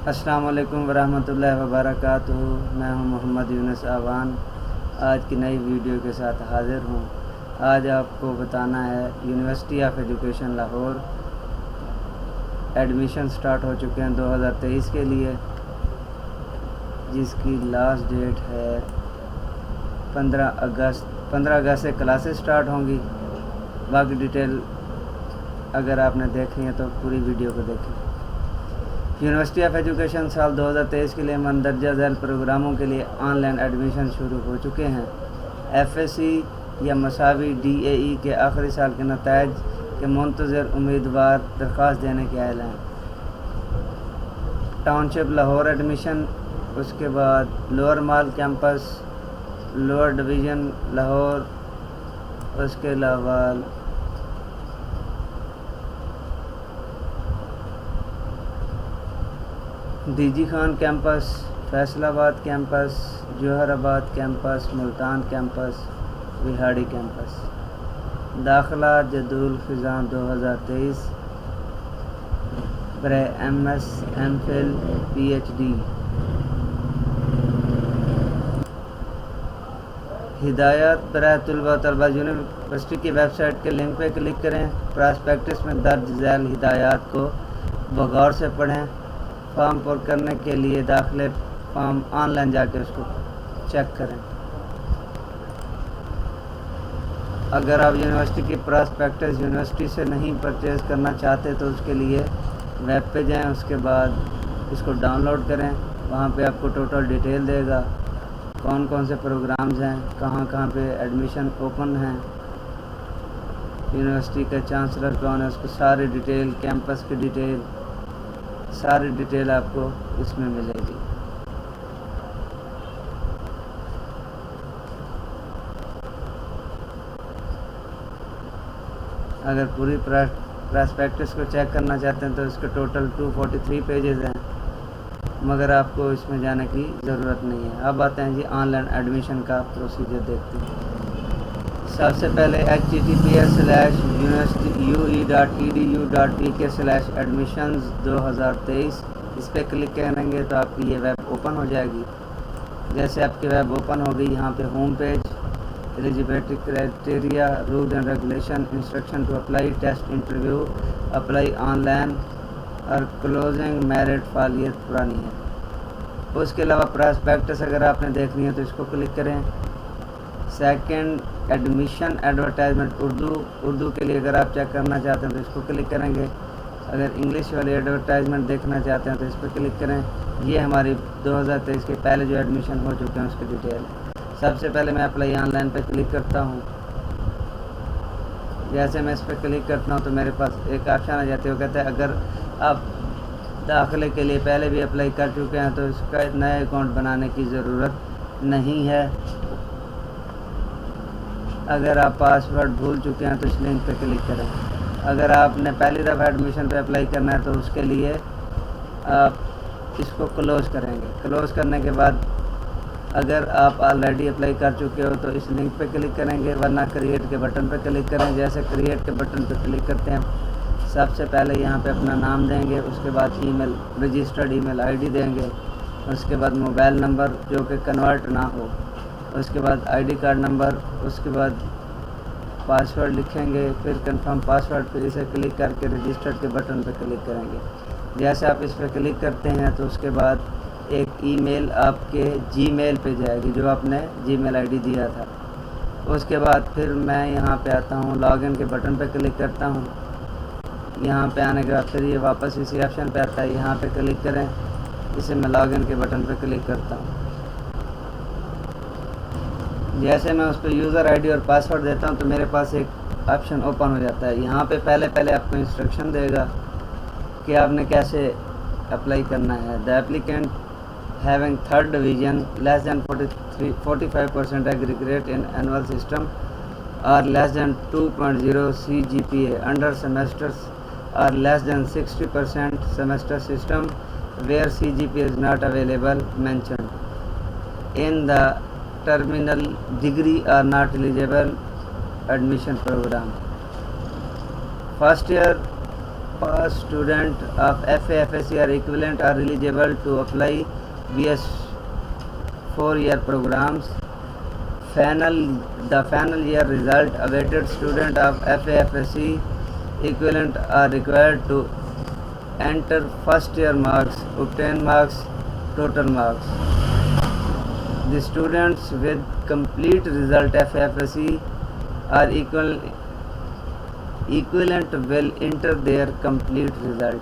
السلام علیکم ورحمۃ اللہ وبرکاتہ۔ میں ہوں محمد یونس آوان، آج کی نئی ویڈیو کے ساتھ حاضر ہوں۔ آج آپ کو بتانا ہے university of education Lahore admission start ہو چکے ہیں 2023 کے لیے، جس کی لاسٹ ڈیٹ ہے 15 اگست سے کلاسز سٹارٹ ہوں گی۔ باقی ڈیٹیل اگر آپ نے دیکھنی ہے تو پوری ویڈیو کو دیکھیں۔ یونیورسٹی آف ایجوکیشن سال 2023 کے لیے مندرجہ ذیل پروگراموں کے لیے آن لائن ایڈمیشن شروع ہو چکے ہیں۔ ایف ایس سی یا مساوی ڈی اے ای کے آخری سال کے نتائج کے منتظر امیدوار درخواست دینے کے اہل ہیں۔ ٹاؤن شپ لاہور ایڈمیشن، اس کے بعد lower mall campus, lower division Lahore, اس کے علاوہ D G Khan campus, Faisalabad campus, Jauharabad campus, Multan campus, Vehari campus. داخلہ جدول خزاں 2023 برائے M S, M Phil, P H D. ہدایات برائے طلباء طلبہ یونیورسٹی کی ویب سائٹ کے لنک پہ کلک کریں۔ پراسپیکٹس میں درج ذیل ہدایات کو بغور سے پڑھیں۔ فارم پر کرنے کے لیے داخلے فارم آن لائن جا کے اس کو چیک کریں۔ اگر آپ یونیورسٹی کی پراسپیکٹس یونیورسٹی سے نہیں پرچیز کرنا چاہتے تو اس کے لیے ویب پہ جائیں، اس کے بعد اس کو ڈاؤن لوڈ کریں۔ وہاں پہ آپ کو ٹوٹل ڈیٹیل دے گا، کون کون سے پروگرامز ہیں، کہاں کہاں پہ ایڈمیشن اوپن ہیں، یونیورسٹی کا چانسلر کون ہے، اس کو ساری ڈیٹیل، کیمپس کی ڈیٹیل، ساری ڈیٹیل آپ کو اس میں ملے گی۔ اگر پوری پراسپیکٹس کو چیک کرنا چاہتے ہیں تو اس کے ٹوٹل 243 پیجز ہیں، مگر آپ کو اس میں جانے کی ضرورت نہیں ہے۔ اب آتے ہیں جی آن لائن ایڈمیشن کا پروسیجر دیکھتے ہیں۔ سب سے پہلے https://universityue.edu.pk/admissions2023 اس پہ کلک کریں گے تو آپ کی یہ ویب اوپن ہو جائے گی۔ جیسے آپ کی ویب اوپن ہو گئی، یہاں پہ home page, eligibility criteria, rules and regulation, instruction to apply, test interview, apply online اور کلوزنگ میرٹ فعالیت پرانی ہے۔ اس کے علاوہ پراسپیکٹس اگر آپ نے دیکھنی ہے تو اس کو کلک کریں۔ سیکنڈ ایڈمیشن ایڈورٹائزمنٹ اردو کے لیے اگر آپ چیک کرنا چاہتے ہیں تو اس کو کلک کریں گے۔ اگر انگلش والی ایڈورٹائزمنٹ دیکھنا چاہتے ہیں تو اس پہ کلک کریں۔ یہ ہماری 2023 کے پہلے جو ایڈمیشن ہو چکے ہیں اس کی ڈیٹیل ہے۔ سب سے پہلے میں اپلائی آن لائن پہ کلک کرتا ہوں۔ جیسے میں اس پہ کلک کرتا ہوں تو میرے پاس ایک آپشن آ جاتی ہے، وہ کہتا ہے اگر آپ داخلے کے لیے پہلے بھی اپلائی کر چکے ہیں تو اس کا نئے اکاؤنٹ بنانے کی ضرورت نہیں ہے۔ اگر آپ پاسورڈ بھول چکے ہیں تو اس لنک پہ کلک کریں۔ اگر آپ نے پہلی دفعہ ایڈمیشن پہ اپلائی کرنا ہے تو اس کے لیے آپ اس کو کلوز کریں گے۔ کلوز کرنے کے بعد اگر آپ آلریڈی اپلائی کر چکے ہو تو اس لنک پہ کلک کریں گے، ورنہ کریٹ کے بٹن پہ کلک کریں۔ جیسے کریٹ کے بٹن پہ کلک کرتے ہیں، سب سے پہلے یہاں پہ اپنا نام دیں گے، اس کے بعد ای میل، registered E mile I D دیں گے، اس کے بعد موبائل نمبر جو کہ کنورٹ نہ ہو، اس کے بعد آئی ڈی کارڈ نمبر، اس کے بعد پاسورڈ لکھیں گے، پھر کنفرم پاسورڈ، پھر اسے کلک کر کے رجسٹرڈ کے بٹن پہ کلک کریں گے۔ جیسے آپ اس پہ کلک کرتے ہیں تو اس کے بعد ایک ای میل آپ کے جی میل پہ جائے گی جو آپ نے جی میل آئی ڈی دیا تھا۔ اس کے بعد پھر میں یہاں پہ آتا ہوں، لاگ ان کے بٹن پہ کلک کرتا ہوں۔ یہاں پہ آنے کے بعد پھر یہ واپس اسی آپشن پہ آتا ہے، یہاں پہ کلک کریں، اسے میں لاگ ان کے بٹن پہ کلک کرتا ہوں۔ جیسے میں اس پہ یوزر آئی ڈی اور پاسورڈ دیتا ہوں تو میرے پاس ایک آپشن اوپن ہو جاتا ہے۔ یہاں پہ پہلے آپ کو انسٹرکشن دے گا کہ آپ نے کیسے اپلائی کرنا ہے۔ The applicant having third division less than 45% aggregate in annual system اور less than 2.0 CGPA under semesters اور less than 60% semester system where CGPA is not available mentioned in the terminal degree are not eligible admission program. First year pass student of FA, FSc or equivalent are eligible to apply BS 4-year programs. The final year result awaited student of FA, FSc equivalent are required to enter first year marks, obtain marks, total marks. The students with complete result FA, FSc are equivalent will enter their complete result.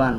1.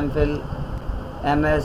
MPhil, MS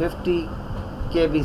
50 KB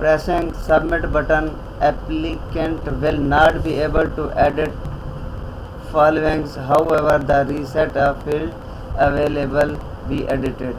pressing submit button, applicant will not be able to edit followings. However, the reset of field available be edited.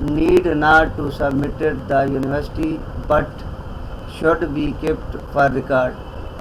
need not to submitted the university but should be kept for record.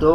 2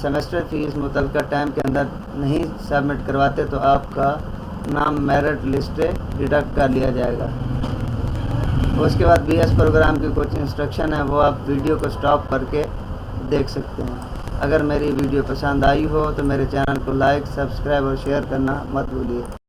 semester fee متعلقہ time کے اندر نہیں submit کرواتے تو آپ کا نام merit list deduct کر لیا جائے گا۔ اس کے بعد BS پروگرام کی کچھ انسٹرکشن ہے، وہ آپ ویڈیو کو سٹاپ کر کے دیکھ سکتے ہیں۔ اگر میری ویڈیو پسند آئی ہو تو میرے چینل کو لائک، سبسکرائب اور شیئر کرنا مت بھولیے۔